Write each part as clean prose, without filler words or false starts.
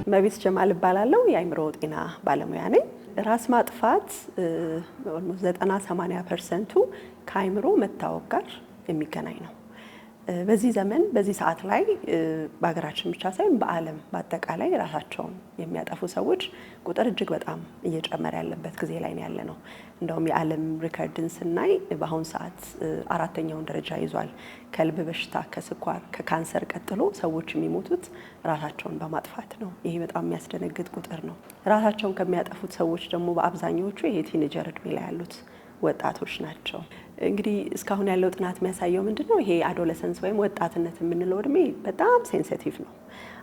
መቤት ጀማል እባላለሁ። የአእምሮ ጤና ባለሙያ ነኝ። ራስ ማጥፋት 90-80% ከአእምሮ መታወክ ጋር የሚገናኝ ነው። በዚህ ዘመን በዚህ ሰዓት ላይ በሀገራችን ብቻ ሳይሆን በዓለም በአጠቃላይ ራሳቸውን የሚያጠፉ ሰዎች ቁጥር እጅግ በጣም እየጨመረ ያለበት ጊዜ ላይ ያለ ነው። እንደውም የዓለም ሪከርድን ስናይ በአሁኑ ሰዓት 4ኛውን ደረጃ ይዟል። ከልብ በሽታ፣ ከስኳር፣ ከካንሰር ቀጥሎ ሰዎች የሚሞቱት ራሳቸውን በማጥፋት ነው። ይሄ በጣም የሚያስደነግጥ ቁጥር ነው። ራሳቸውን ከሚያጠፉት ሰዎች ደግሞ በአብዛኛዎቹ ይሄ ቲኔጀር እድሜ ላይ ያሉት ወጣቶች ናቸው። እንግዲህ እስካሁን ያለው ጥናት የሚያሳየው ምንድነው? ይሄ አዶለሰንስ ወይም ወጣትነት የምንለው እድሜ በጣም ሴንሲቲቭ ነው።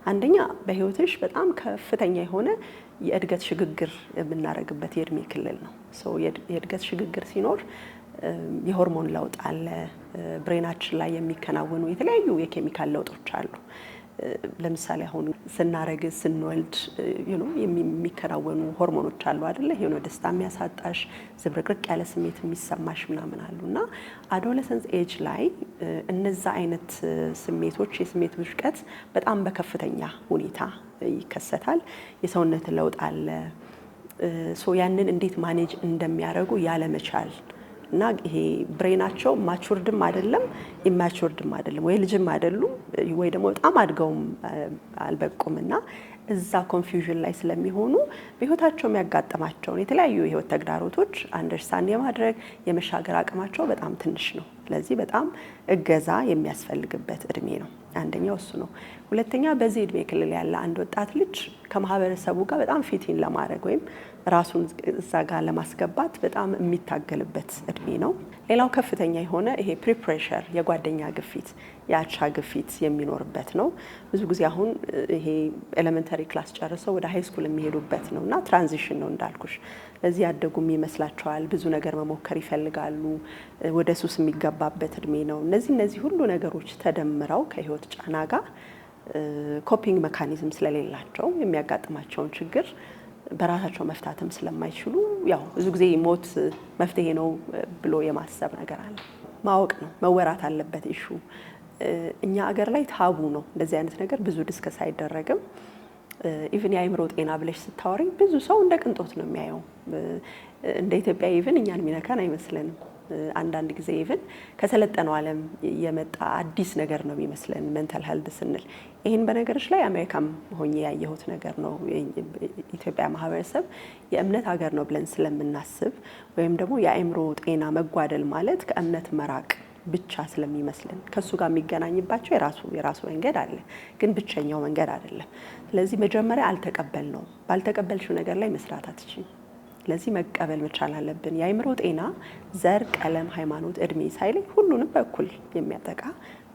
አንደኛ በህይወትሽ በጣም ከፍተኛ የሆነ የእድገት ሽግግር የምናደርግበት የእድሜ ክልል ነው። የእድገት ሽግግር ሲኖር የሆርሞን ለውጥ አለ። ብሬናችን ላይ የሚከናወኑ የተለያዩ የኬሚካል ለውጦች አሉ። ለምሳሌ አሁን ስናረግዝ ስንወልድ የሚከናወኑ ሆርሞኖች አሉ አይደለ? ይሄን ደስታ የሚያሳጣሽ ዝብርቅርቅ ያለ ስሜት የሚሰማሽ ምናምን አሉና አዶለሰንስ ኤጅ ላይ እነዛ አይነት ስሜቶች የስሜት ውድቀት በጣም በከፍተኛ ሁኔታ ይከሰታል። የሰውነት ለውጥ አለ። ያንን እንዴት ማኔጅ እንደሚያደርጉ ያለመቻል እና ይሄ ብሬናቸው ማቹርድም አይደለም ኢማቹርድም አይደለም፣ ወይ ልጅም አይደሉም ወይ ደግሞ በጣም አድገውም አልበቁምና እዛ ኮንፊውዥን ላይ ስለሚሆኑ በህይወታቸው የሚያጋጥማቸውን የተለያዩ የህይወት ተግዳሮቶች አንደርስታንድ የማድረግ የመሻገር አቅማቸው በጣም ትንሽ ነው። ስለዚህ በጣም እገዛ የሚያስፈልግበት እድሜ ነው። አንደኛው እሱ ነው። ሁለተኛ በዚህ እድሜ ክልል ያለ አንድ ወጣት ልጅ ከማህበረሰቡ ጋር በጣም ፊቲን ለማድረግ ወይም ራሱን እዛ ጋር ለማስገባት በጣም የሚታገልበት እድሜ ነው። ሌላው ከፍተኛ የሆነ ይሄ ፕሪፕሬሸር የጓደኛ ግፊት፣ የአቻ ግፊት የሚኖርበት ነው። ብዙ ጊዜ አሁን ይሄ ኤሌመንተሪ ክላስ ጨርሰው ወደ ሃይ ስኩል የሚሄዱበት ነውና ትራንዚሽን ነው እንዳልኩሽ። ለዚህ ያደጉም ይመስላቸዋል። ብዙ ነገር መሞከር ይፈልጋሉ። ወደ ሱስ የሚገባበት እድሜ ነው። እነዚህ ሁሉ ነገሮች ተደምረው ከህይወት ጫና ጋር ኮፒንግ ሜካኒዝም ስለሌላቸው የሚያጋጥማቸውን ችግር በራሳቸው መፍታትም ስለማይችሉ ያው ብዙ ጊዜ ሞት መፍትሄ ነው ብሎ የማሰብ ነገር አለ። ማወቅ ነው፣ መወራት አለበት። ኢሹ እኛ አገር ላይ ታቡ ነው። እንደዚህ አይነት ነገር ብዙ ዲስከስ አይደረግም። ኢቭን የአእምሮ ጤና ብለሽ ስታወሪ ብዙ ሰው እንደ ቅንጦት ነው የሚያየው። እንደ ኢትዮጵያ ኢቭን እኛን የሚነካን አይመስለንም። አንዳንድ ጊዜ ኢቭን ከሰለጠነው ዓለም የመጣ አዲስ ነገር ነው የሚመስለን ሜንታል ሄልት ስንል። ይህን በነገሮች ላይ አሜሪካም ሆኜ ያየሁት ነገር ነው። ኢትዮጵያ ማህበረሰብ የእምነት ሀገር ነው ብለን ስለምናስብ ወይም ደግሞ የአእምሮ ጤና መጓደል ማለት ከእምነት መራቅ ብቻ ስለሚመስልን ከሱ ጋር የሚገናኝባቸው የራሱ መንገድ አለ፣ ግን ብቸኛው መንገድ አይደለም። ስለዚህ መጀመሪያ አልተቀበልነውም። ባልተቀበልሽው ነገር ላይ መስራት አትችይም። ስለዚህ መቀበል መቻል አለብን። የአእምሮ ጤና ዘር፣ ቀለም፣ ሃይማኖት፣ እድሜ ሳይለይ ሁሉንም በኩል የሚያጠቃ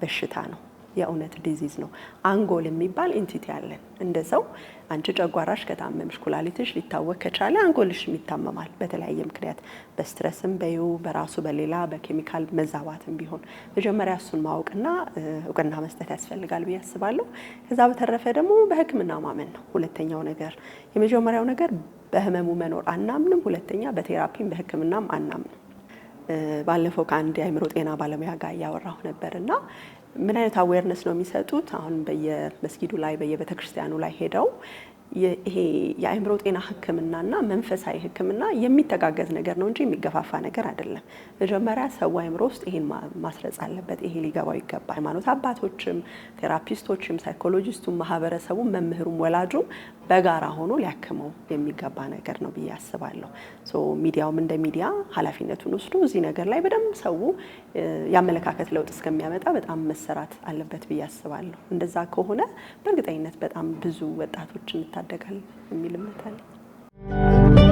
በሽታ ነው። የእውነት ዲዚዝ ነው። አንጎል የሚባል ኢንቲቲ አለን። እንደ ሰው አንቺ ጨጓራሽ ከታመምሽ ኩላሊትሽ ሊታወክ ከቻለ አንጎልሽ ይታመማል። በተለያየ ምክንያት በስትረስም በራሱ በሌላ በኬሚካል መዛባትም ቢሆን መጀመሪያ እሱን ማወቅና እውቅና መስጠት ያስፈልጋል ብዬ አስባለሁ። ከዛ በተረፈ ደግሞ በሕክምና ማመን ነው ሁለተኛው ነገር። የመጀመሪያው ነገር በህመሙ መኖር አናምንም። ሁለተኛ በቴራፒም በሕክምናም አናምንም። ባለፈው ከአንድ የአእምሮ ጤና ባለሙያ ጋር እያወራሁ ነበርና ምን አይነት አዌርነስ ነው የሚሰጡት? አሁን በየመስጊዱ ላይ በየቤተክርስቲያኑ ላይ ሄደው ይሄ የአእምሮ ጤና ህክምናና መንፈሳዊ ህክምና የሚተጋገዝ ነገር ነው እንጂ የሚገፋፋ ነገር አይደለም። መጀመሪያ ሰው አእምሮ ውስጥ ይሄን ማስረጽ አለበት። ይሄ ሊገባው ይገባል። ሃይማኖት አባቶችም፣ ቴራፒስቶችም፣ ሳይኮሎጂስቱም፣ ማህበረሰቡም፣ መምህሩም፣ ወላጁም በጋራ ሆኖ ሊያክመው የሚገባ ነገር ነው ብዬ አስባለሁ። ሚዲያውም እንደ ሚዲያ ኃላፊነቱን ወስዶ እዚህ ነገር ላይ በደንብ ሰው ያመለካከት ለውጥ እስከሚያመጣ በጣም መሰራት አለበት ብዬ አስባለሁ። እንደዛ ከሆነ በእርግጠኝነት በጣም ብዙ ወጣቶች እንታደጋለን የሚል እምነት አለኝ።